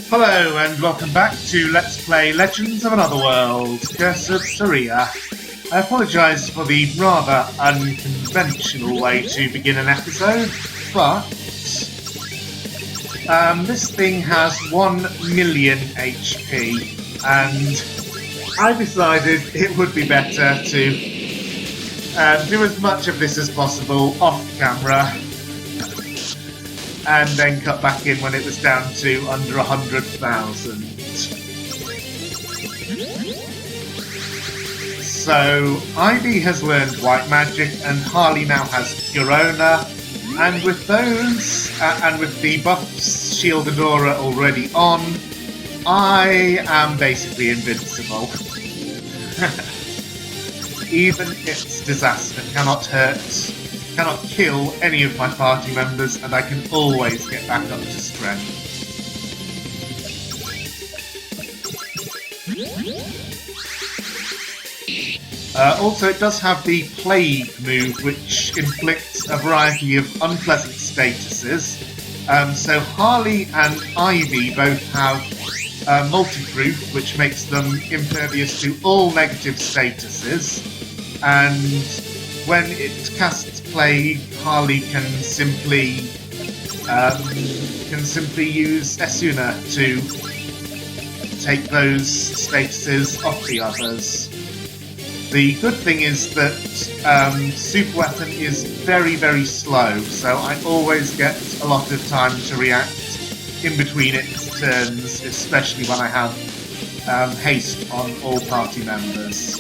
Hello and welcome back to Let's Play Legends of Another World, Curse of Saria. I apologise for the rather unconventional way to begin an episode, but this thing has 1 million HP, and I decided it would be better to do as much of this as possible off camera, and then cut back in when it was down to under 100,000. So, Ivy has learned White Magic, and Harley now has Corona, and with those, and with the buffs Shield and Aura already on, I am basically invincible. Even its disaster cannot kill any of my party members, and I can always get back up to strength. Also, it does have the Plague move, which inflicts a variety of unpleasant statuses. So Harley and Ivy both have multi-proof, which makes them impervious to all negative statuses, and when it casts Plague, Harley can simply use Esuna to take those statuses off the others. The good thing is that Super Weapon is very, very slow, so I always get a lot of time to react in between its turns, especially when I have haste on all party members.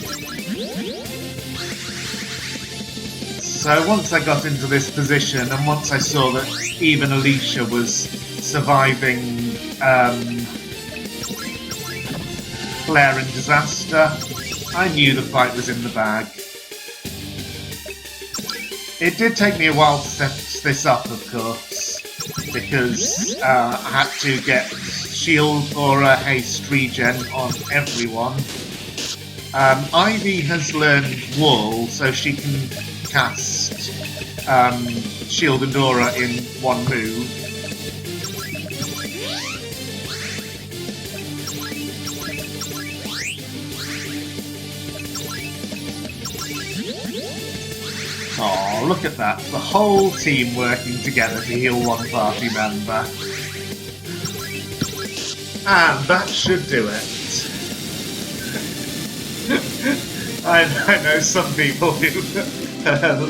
So once I got into this position, and once I saw that even Alicia was surviving Flare and Disaster, I knew the fight was in the bag. It did take me a while to set this up, of course, because I had to get Shield Aura Haste Regen on everyone. Ivy has learned Wall, so she can cast Shield and Aura in one move. Oh, look at that. The whole team working together to heal one party member. And that should do it. I know some people who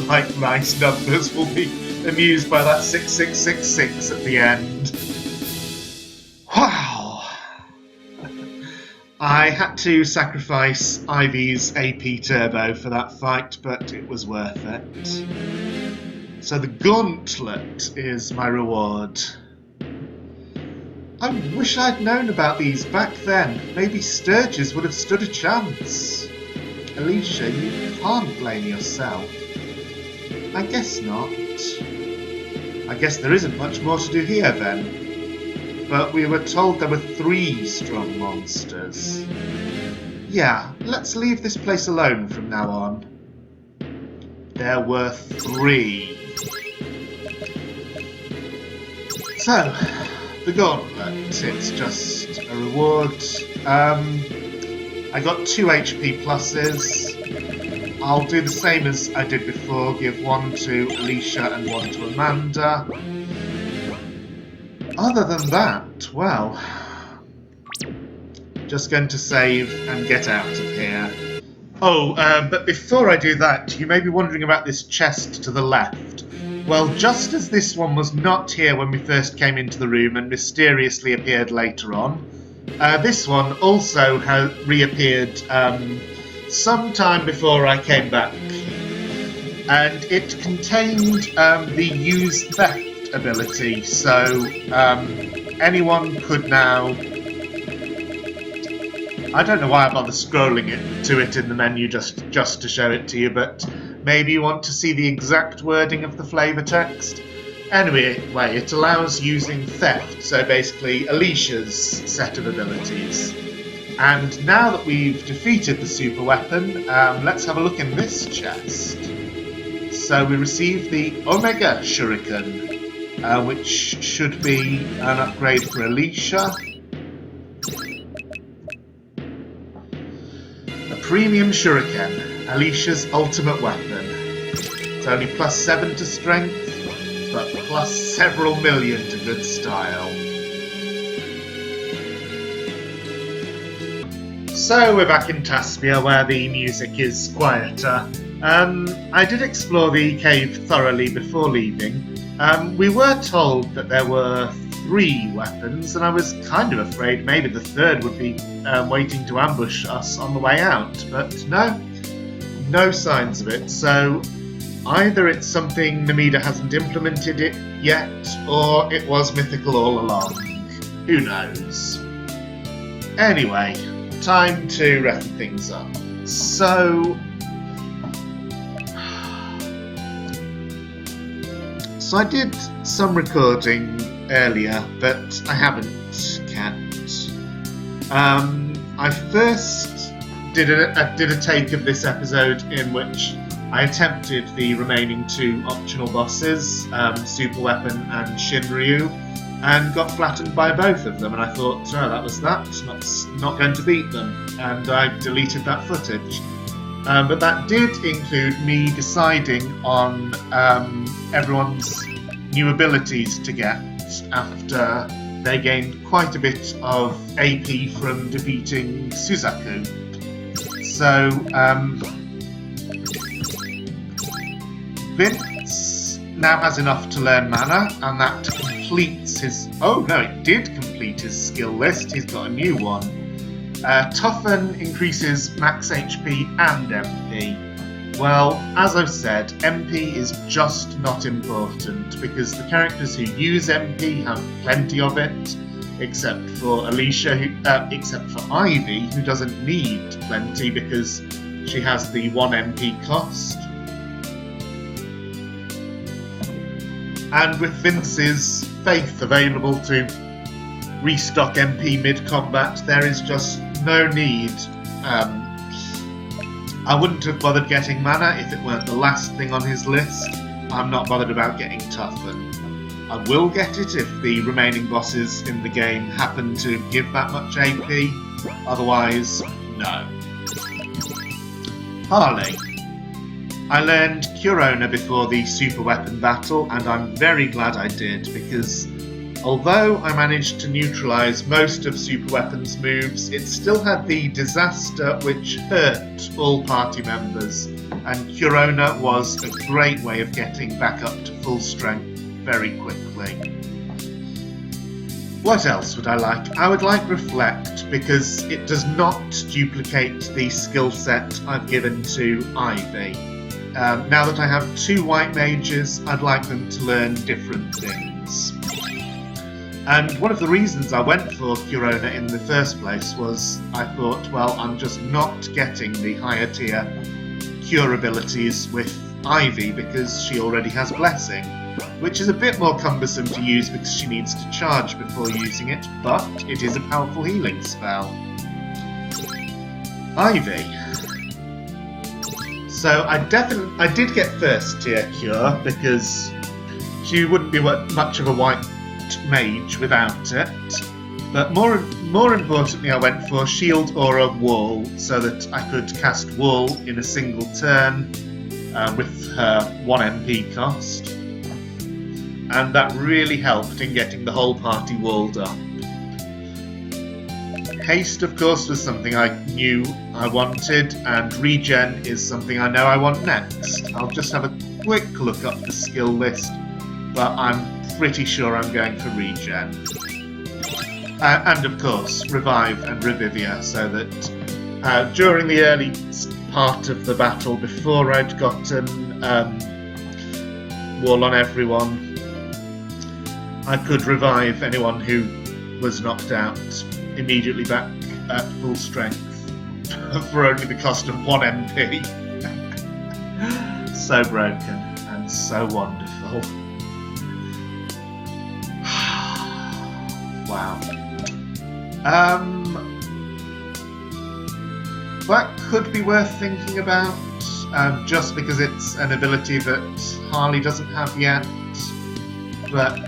like nice numbers will be amused by that 6666 at the end. Wow! I had to sacrifice Ivy's AP Turbo for that fight, but it was worth it. So the Gauntlet is my reward. I wish I'd known about these back then. Maybe Sturges would have stood a chance. Alicia, you can't blame yourself. I guess not. I guess there isn't much more to do here then. But we were told there were 3 strong monsters. Yeah, let's leave this place alone from now on. There were 3. So, the Gauntlet, it's just a reward. I got 2 HP pluses. I'll do the same as I did before, give 1 to Alicia and 1 to Amanda. Other than that, well, just going to save and get out of here. Oh, but before I do that, you may be wondering about this chest to the left. Well, just as this one was not here when we first came into the room and mysteriously appeared later on, this one also reappeared sometime before I came back. And it contained the Use Theft ability, so anyone could now... I don't know why I bother scrolling to it in the menu just to show it to you, but maybe you want to see the exact wording of the flavour text. Anyway, it allows using Theft, so basically Alicia's set of abilities. And now that we've defeated the super weapon, let's have a look in this chest. So we received the Omega Shuriken, which should be an upgrade for Alicia. Premium Shuriken, Alicia's ultimate weapon. It's only +7 to strength, but plus several million to good style. So we're back in Taspia, where the music is quieter. I did explore the cave thoroughly before leaving. We were told that there were 3 weapons, and I was kind of afraid maybe the 3rd would be waiting to ambush us on the way out, but no signs of it. So either it's something Namida hasn't implemented it yet, or it was mythical all along. Who knows? Anyway, time to wrap things up. So I did some recording earlier, but I haven't kept. I first did a take of this episode in which I attempted the remaining 2 optional bosses, Super Weapon and Shinryu, and got flattened by both of them, and I thought, oh, that was that, not going to beat them, and I deleted that footage. But that did include me deciding on everyone's new abilities to get after they gained quite a bit of AP from defeating Suzaku. So, Vince now has enough to learn mana, and that completes his... Oh no, it did complete his skill list. He's got a new one. Toughen increases max HP and MP. Well, as I've said, MP is just not important, because the characters who use MP have plenty of it, except for Alicia, except for Ivy, who doesn't need plenty because she has the 1 MP cost. And with Vince's Faith available to restock MP mid-combat, there is just no need. I wouldn't have bothered getting mana if it weren't the last thing on his list. I'm not bothered about getting Toughen. I will get it if the remaining bosses in the game happen to give that much AP, otherwise, no. Harley. I learned Curona before the super weapon battle, and I'm very glad I did, because although I managed to neutralise most of Super Weapon's moves, it still had the disaster which hurt all party members, and Curona was a great way of getting back up to full strength very quickly. What else would I like? I would like Reflect, because it does not duplicate the skill set I've given to Ivy. Now that I have 2 white mages, I'd like them to learn different things. And one of the reasons I went for Curona in the first place was I thought, well, I'm just not getting the higher tier cure abilities with Ivy because she already has Blessing, which is a bit more cumbersome to use because she needs to charge before using it, but it is a powerful healing spell. Ivy. So I did get first tier cure because she wouldn't be much of a white mage without it, but more importantly I went for Shield Aura Wall so that I could cast Wall in a single turn with her 1 MP cost, and that really helped in getting the whole party walled up. Haste, of course, was something I knew I wanted, and Regen is something I know I want next. I'll just have a quick look up the skill list, but I'm pretty sure I'm going for Regen. And of course, Revive and Revivia, so that during the early part of the battle, before I'd gotten Wall on everyone, I could revive anyone who was knocked out immediately back at full strength for only the cost of 1 MP. So broken and so wonderful. Wow. That could be worth thinking about, just because it's an ability that Harley doesn't have yet, but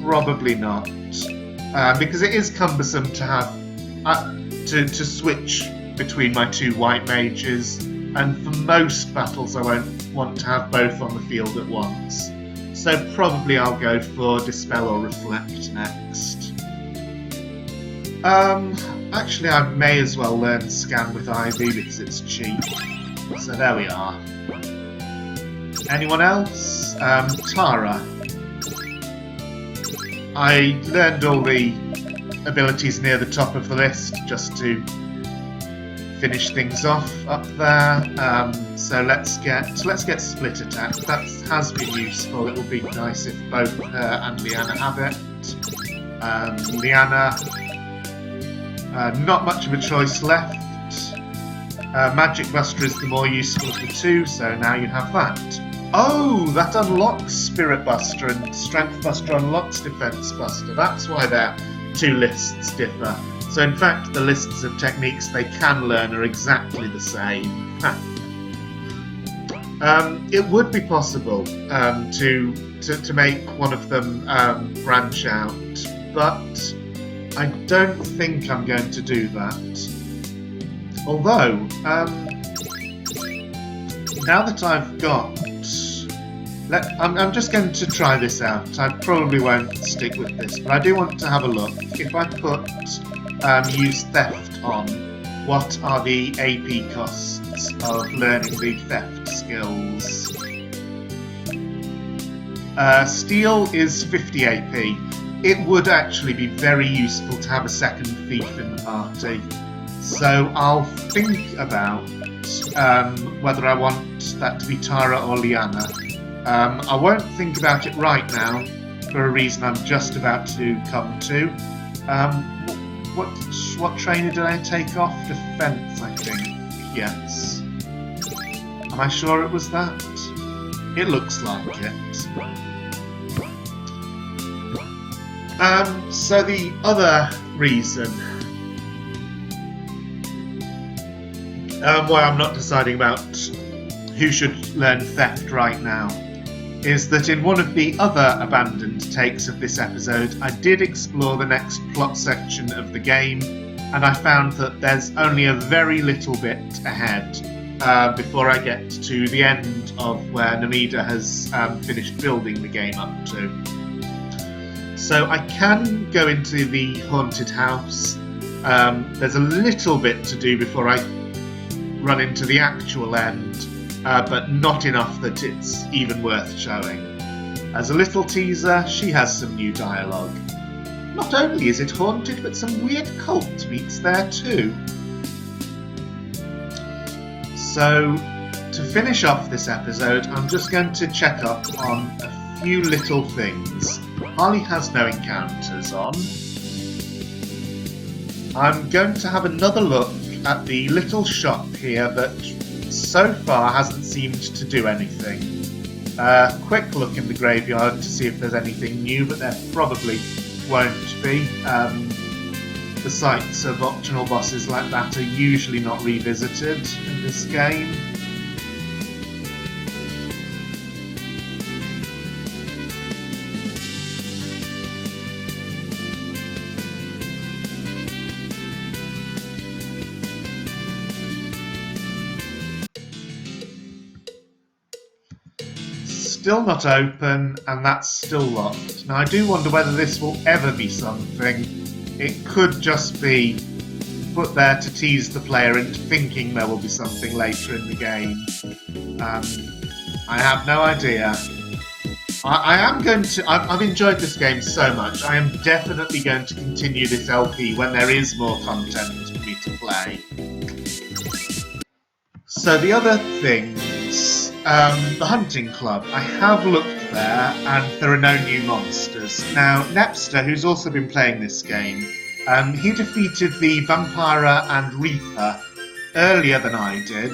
probably not, because it is cumbersome to have to switch between my two white mages, and for most battles I won't want to have both on the field at once. So probably I'll go for Dispel or Reflect next. Actually I may as well learn Scan with Ivy because it's cheap. So there we are. Anyone else? Tara. I learned all the abilities near the top of the list just to finish things off up there. So let's get Split Attack. That has been useful. It would be nice if both her and Liana have it. Liana, not much of a choice left. Magic Buster is the more useful of the two, so now you have that. Oh, that unlocks Spirit Buster, and Strength Buster unlocks Defense Buster. That's why their two lists differ. So in fact, the lists of techniques they can learn are exactly the same. It would be possible to make one of them branch out, but I don't think I'm going to do that. Although, now that I've got... I'm just going to try this out. I probably won't stick with this, but I do want to have a look. If I put use Theft on, what are the AP costs of learning the Theft skills? Steal is 50 AP. It would actually be very useful to have a second thief in the party. So I'll think about whether I want that to be Tara or Liana. I won't think about it right now for a reason I'm just about to come to. What trainer did I take off? Defense, I think. Yes. Am I sure it was that? It looks like it. So the other reason why I'm not deciding about who should learn Theft right now is that in one of the other abandoned takes of this episode, I did explore the next plot section of the game, and I found that there's only a very little bit ahead before I get to the end of where Namida has finished building the game up to. So I can go into the haunted house. There's a little bit to do before I run into the actual end, but not enough that it's even worth showing. As a little teaser, she has some new dialogue. Not only is it haunted, but some weird cult beats there too. So, to finish off this episode, I'm just going to check up on a few little things. Harley has no encounters on. I'm going to have another look at the little shop here that so far hasn't seemed to do anything. Quick look in the graveyard to see if there's anything new, but there probably won't be. The sites of optional bosses like that are usually not revisited in this game. Still not open, and that's still locked. Now I do wonder whether this will ever be something. It could just be put there to tease the player into thinking there will be something later in the game. I have no idea. I've enjoyed this game so much. I am definitely going to continue this LP when there is more content for me to play. So the other things, the hunting club. I have looked there and there are no new monsters. Now, Nepster, who's also been playing this game, he defeated the Vampira and Reaper earlier than I did,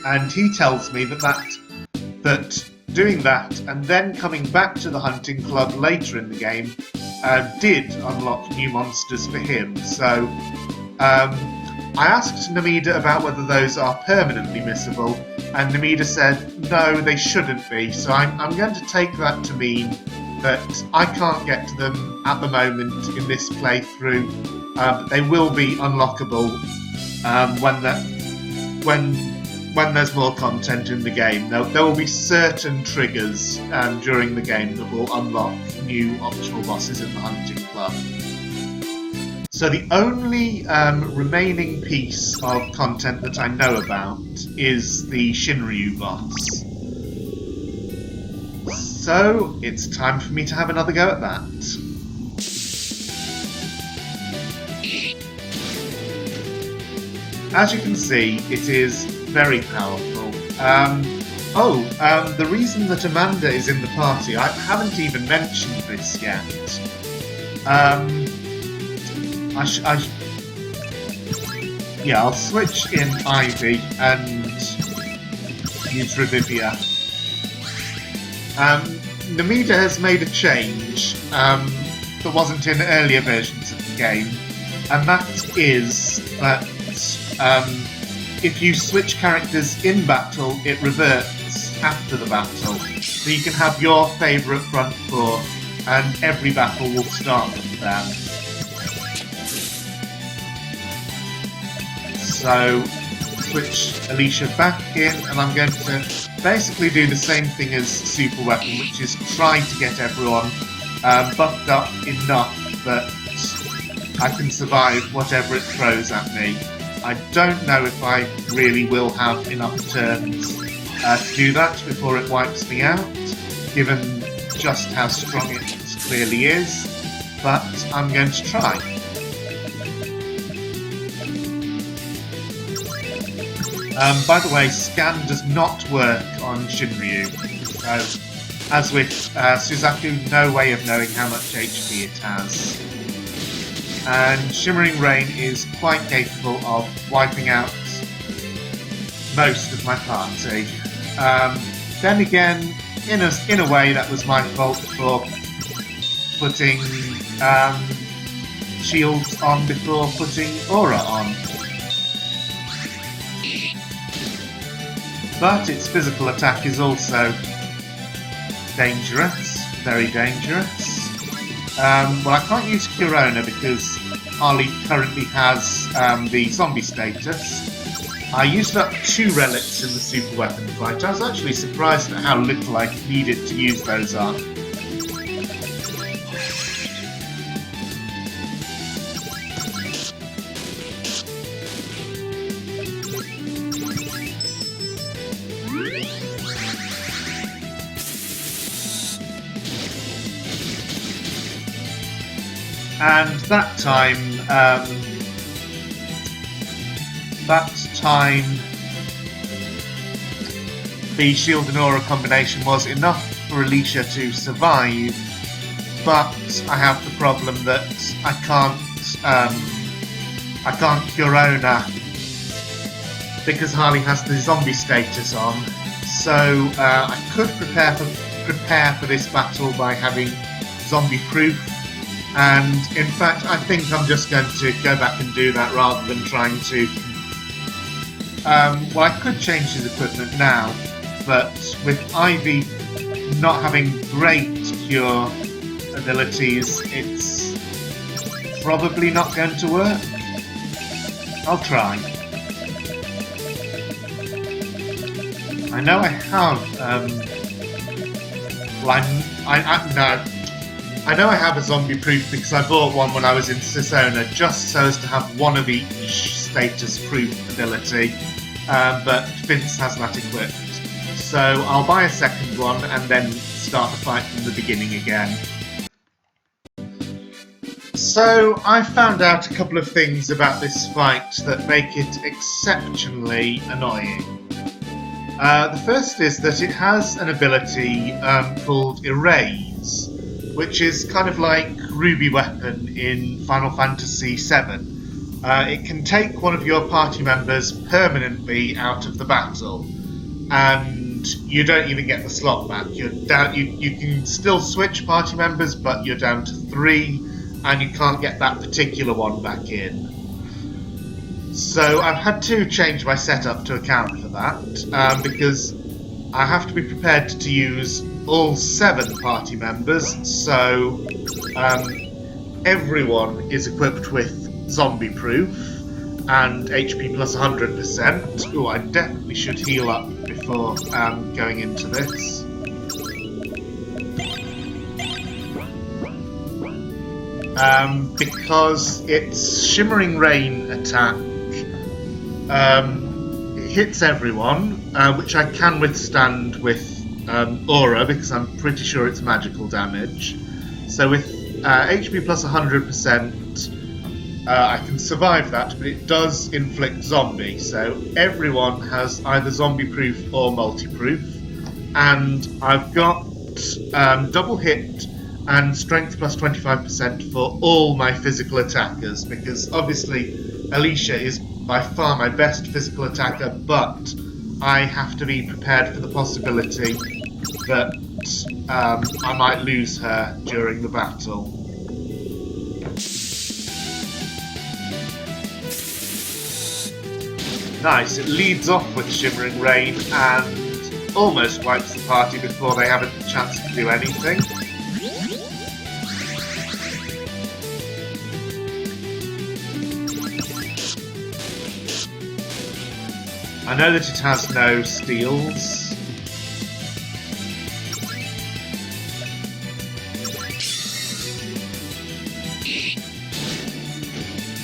and he tells me that doing that and then coming back to the hunting club later in the game did unlock new monsters for him. So I asked Namida about whether those are permanently missable, and Namida said no, they shouldn't be. So I'm going to take that to mean that I can't get to them at the moment in this playthrough. They will be unlockable when there's more content in the game. There will be certain triggers during the game that will unlock new optional bosses in the Hunting Club. So the only remaining piece of content that I know about is the Shinryu boss. So it's time for me to have another go at that. As you can see, it is very powerful. The reason that Amanda is in the party, I haven't even mentioned this yet. I'll switch in Ivy and use Revivia. Namida has made a change that wasn't in earlier versions of the game, and that is that if you switch characters in battle, it reverts after the battle. So you can have your favourite front four, and every battle will start with them. So switch Alicia back in, and I'm going to basically do the same thing as Super Weapon, which is try to get everyone buffed up enough that I can survive whatever it throws at me. I don't know if I really will have enough turns to do that before it wipes me out, given just how strong it clearly is, but I'm going to try. By the way, scan does not work on Shinryu, so as with Suzaku, no way of knowing how much HP it has. And Shimmering Rain is quite capable of wiping out most of my party. Then again, in a way, that was my fault for putting shields on before putting Aura on. But its physical attack is also dangerous, very dangerous. Well, I can't use Corona because Harley currently has the zombie status. I used up 2 relics in the super weapon fight. I was actually surprised at how little I needed to use those up. And that time, the Shield and Aura combination was enough for Alicia to survive, but I have the problem that I can't Corona because Harley has the zombie status on. So I could prepare for this battle by having zombie proof. And in fact, I think I'm just going to go back and do that rather than trying to... well, I could change his equipment now, but with Ivy not having great cure abilities, it's probably not going to work. I'll try. I know I have... I know I have a zombie proof because I bought one when I was in Sisona just so as to have one of each status proof ability, but Vince has that equipped. So I'll buy a second one and then start the fight from the beginning again. So I found out a couple of things about this fight that make it exceptionally annoying. The first is that it has an ability called Erase, which is kind of like Ruby Weapon in Final Fantasy VII. It can take one of your party members permanently out of the battle, and you don't even get the slot back. You're down. You can still switch party members, but you're down to 3, and you can't get that particular one back in. So I've had to change my setup to account for that, because I have to be prepared to use all 7 party members, so everyone is equipped with zombie proof, and HP plus 100%. Ooh, I definitely should heal up before going into this. Because its Shimmering Rain attack it hits everyone, which I can withstand with Aura because I'm pretty sure it's magical damage. So with HP plus 100%, I can survive that, but it does inflict zombie. So everyone has either zombie-proof or multi-proof, and I've got double hit and strength plus 25% for all my physical attackers, because obviously Alicia is by far my best physical attacker, but I have to be prepared for the possibility that I might lose her during the battle. Nice, it leads off with Shimmering Rain and almost wipes the party before they have a chance to do anything. I know that it has no steals.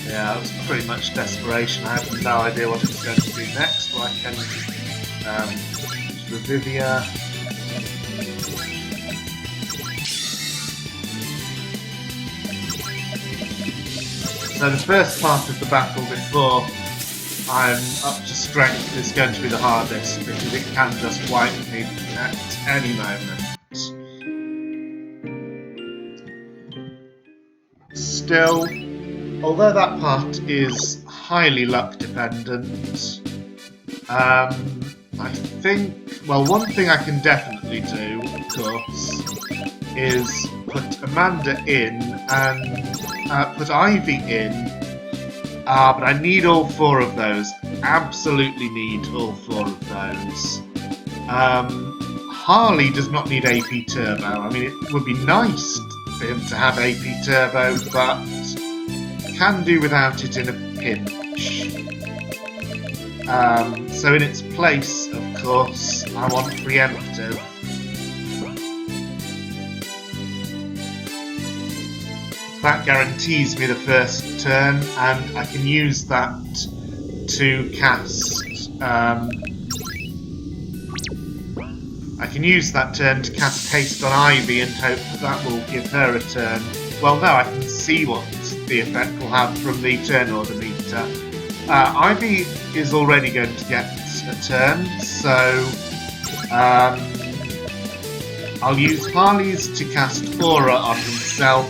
Yeah, that was pretty much desperation. I have no idea what it's going to do next. Well, I can use Revivia. So the first part of the battle before I'm up to strength is going to be the hardest, because it can just wipe me at any moment. Still, although that part is highly luck dependent, I think, well, one thing I can definitely do, of course, is put Amanda in and put Ivy in. But I need all four of those. Absolutely need all four of those. Harley does not need AP Turbo. I mean, it would be nice for him to have AP Turbo, but can do without it in a pinch. So in its place, of course, I want Preemptive. That guarantees me the first turn, and I can use that to cast. I can use that turn to cast Haste on Ivy and hope that will give her a turn. Well, no, I can see what the effect will have from the turn order meter. Ivy is already going to get a turn, so I'll use Harley's to cast Aura on himself,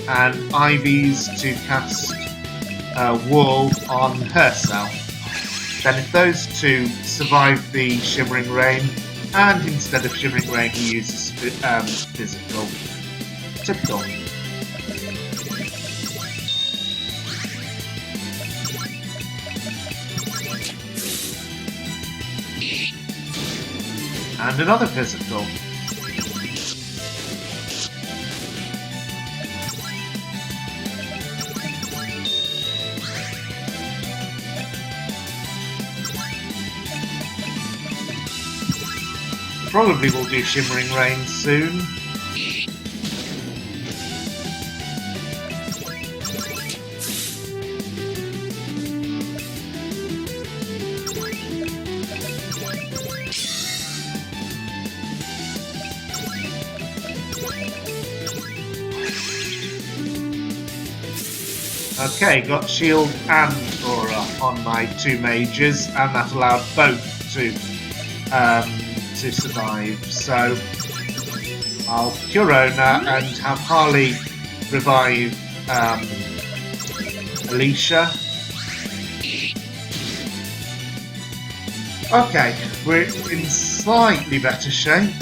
and Ivy's to cast Wall on herself. Then if those two survive the Shimmering Rain, and instead of Shimmering Rain he uses Physical. Typical. And another Physical. Probably will do Shimmering Rain soon. Okay, got Shield and Aura on my two mages, and that allowed both to survive. So I'll Curona and have Harley revive Alicia. Okay, we're in slightly better shape.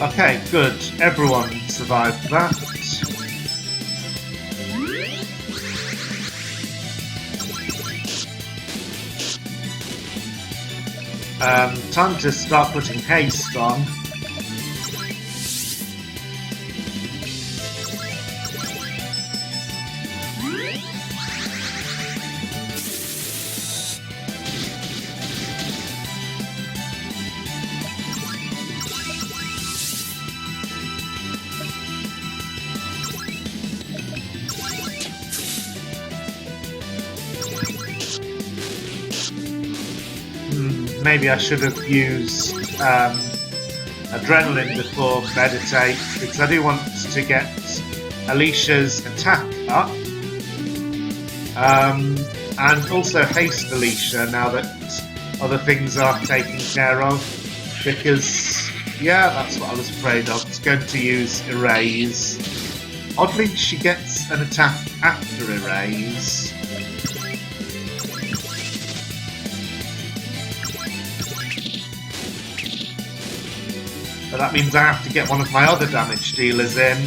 Okay, good. Everyone survived that. Time to start putting haste on. Maybe I should have used adrenaline before meditate, because I do want to get Alicia's attack up, and also haste Alicia now that other things are taken care of, because yeah, that's what I was afraid of. It's going to use Erase. Oddly, she gets an attack after Erase. But that means I have to get one of my other damage dealers in.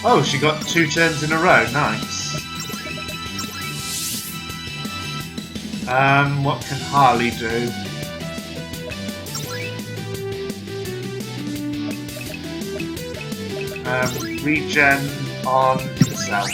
Oh, she got 2 turns in a row. Nice. What can Harley do? Regen on himself.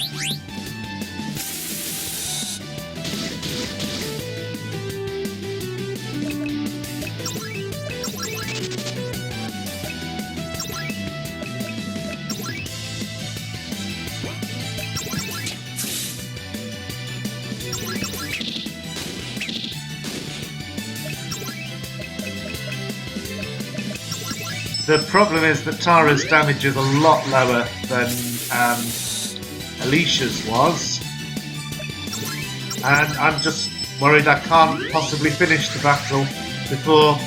The problem is that Tara's damage is a lot lower than Alicia's was, and I'm just worried I can't possibly finish the battle before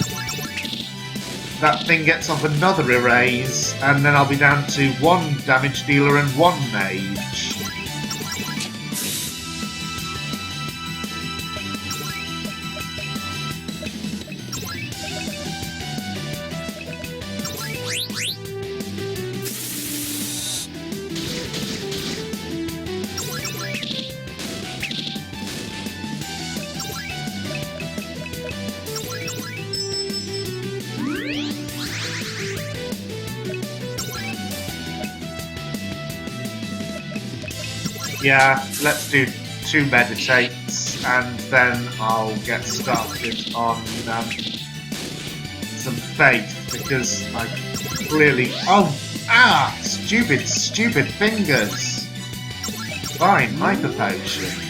that thing gets off another Erase, and then I'll be down to 1 damage dealer and 1 mage. Yeah, let's do 2 meditates, and then I'll get started on some faith, because I clearly... Oh! Ah! Stupid fingers! Fine, hyper potion.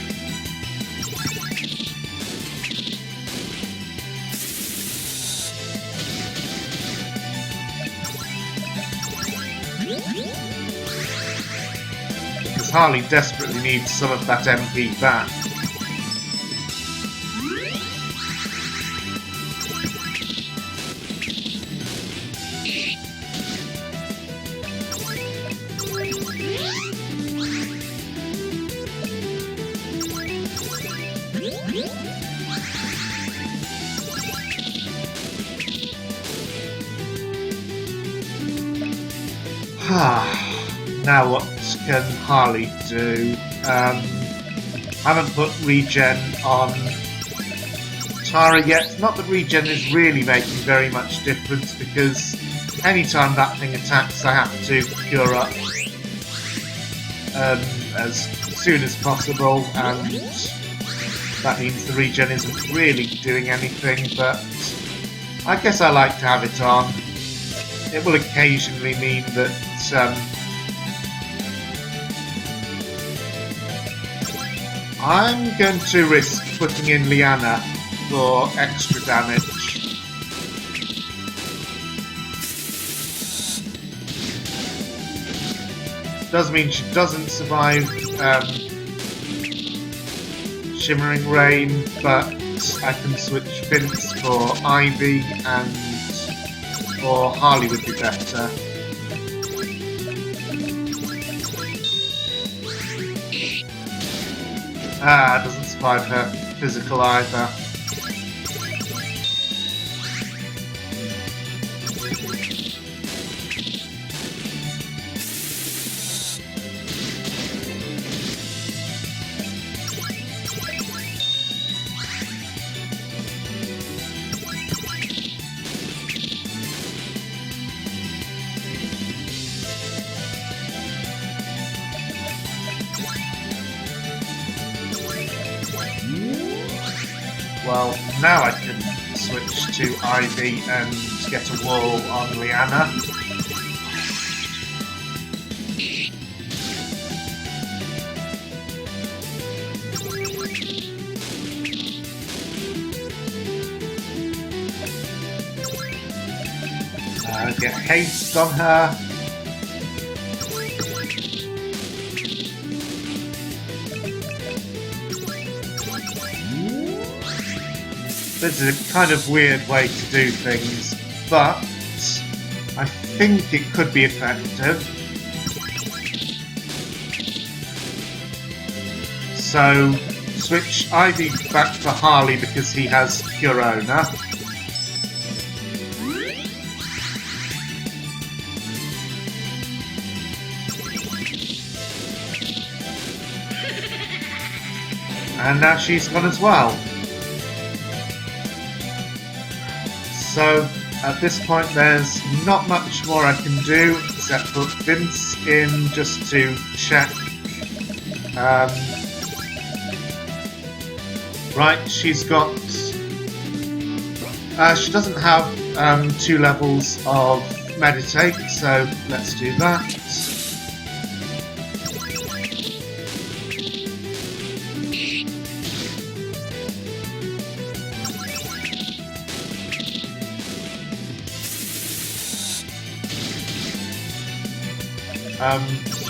Harley desperately needs some of that MP back. Now what can Harley do? Haven't put regen on Tara yet. Not that regen is really making very much difference, because anytime that thing attacks I have to cure up as soon as possible, and that means the regen isn't really doing anything, but I guess I like to have it on. It will occasionally mean that I'm going to risk putting in Liana for extra damage. Does mean she doesn't survive Shimmering Rain, but I can switch Vince for Ivy, and or Harley would be better. Ah, doesn't survive her physical either. Well, now I can switch to Ivy and get a wall on Leanna. Get haste on her. This is a kind of weird way to do things, but I think it could be effective. So, switch Ivy back to Harley because he has Fiorona. And now she's gone as well. So at this point there's not much more I can do except put Vince in just to check. Right, she's got... she doesn't have 2 levels of meditate, so let's do that.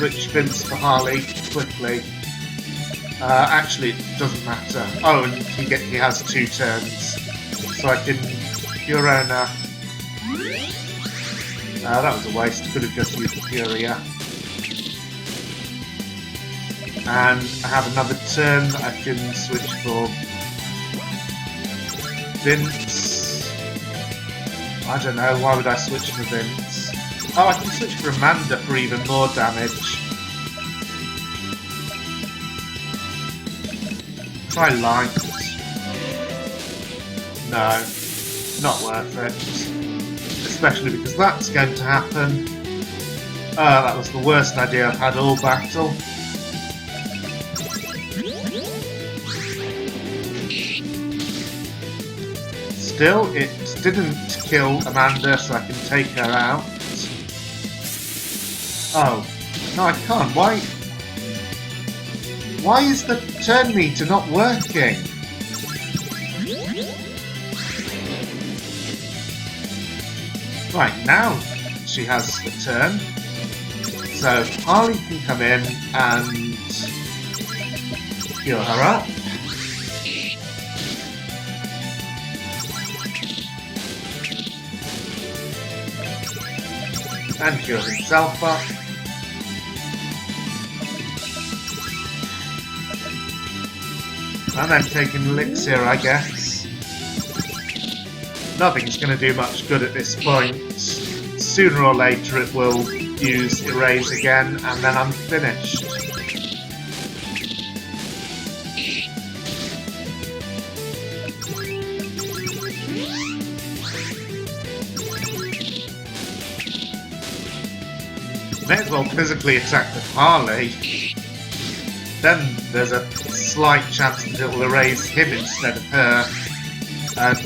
Switch Vince for Harley quickly. Actually, it doesn't matter. Oh, and he has 2 turns, so I can Fiorona. That was a waste. Could have just used Furia. And I have another turn that I can switch for Vince. I don't know. Why would I switch for Vince? Oh, I can switch for Amanda for even more damage. Try light. No, not worth it. Especially because that's going to happen. That was the worst idea I've had all battle. Still, it didn't kill Amanda, so I can take her out. Oh, no I can't. Why is the turn meter not working? Right, now she has a turn. So Harley can come in and heal her up. And heal himself up. And then take an elixir, I guess. Nothing's going to do much good at this point. Sooner or later it will use erase again, and then I'm finished. May as well physically attack with Harley. Then there's a slight chance that it will erase him instead of her, and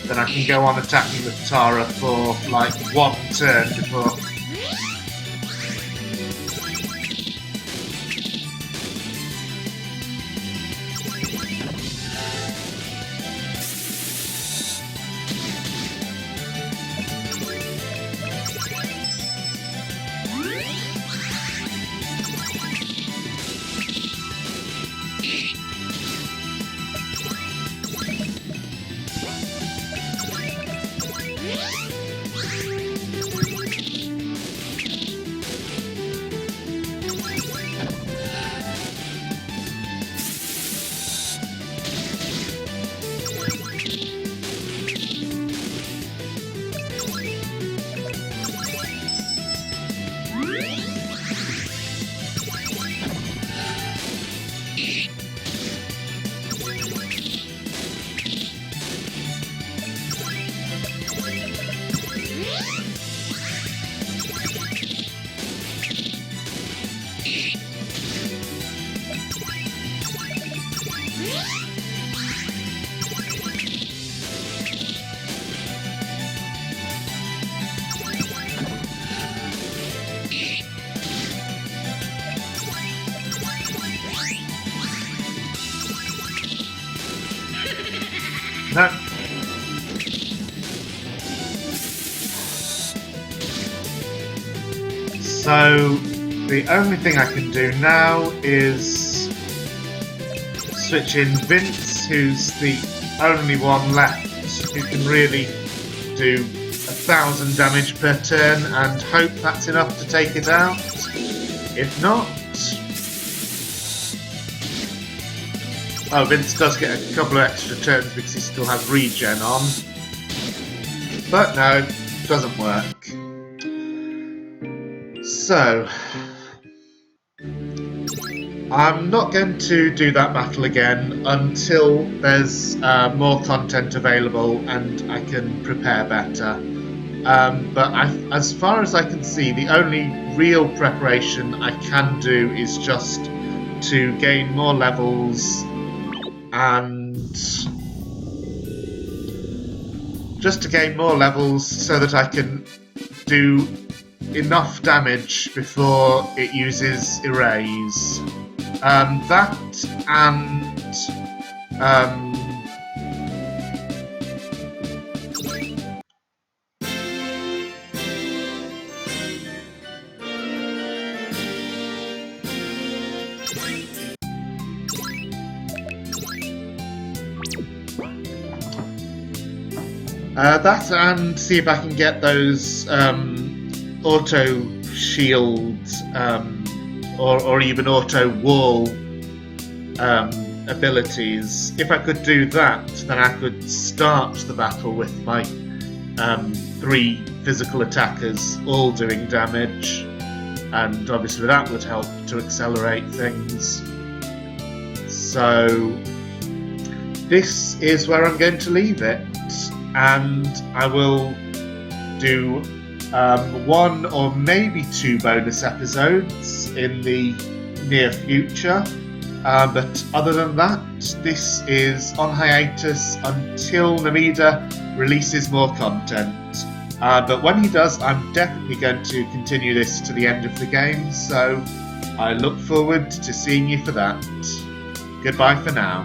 then I can go on attacking with Tara for like 1 turn before. No. So the only thing I can do now is switch in Vince, who's the only one left who can really do 1,000 damage per turn, and hope that's enough to take it out. If not... Oh, Vince does get a couple of extra turns because he still has regen on. But no, doesn't work. So... I'm not going to do that battle again until there's more content available and I can prepare better. But as far as I can see, the only real preparation I can do is just to gain more levels and so that I can do enough damage before it uses Erase. That and that and see if I can get those auto shields or even auto wall abilities. If I could do that, then I could start the battle with my 3 physical attackers all doing damage, and obviously that would help to accelerate things. So this is where I'm going to leave it, and I will do 1 or maybe 2 bonus episodes in the near future, but other than that, this is on hiatus until Namida releases more content. But when he does, I'm definitely going to continue this to the end of the game, so I look forward to seeing you for that. Goodbye for now.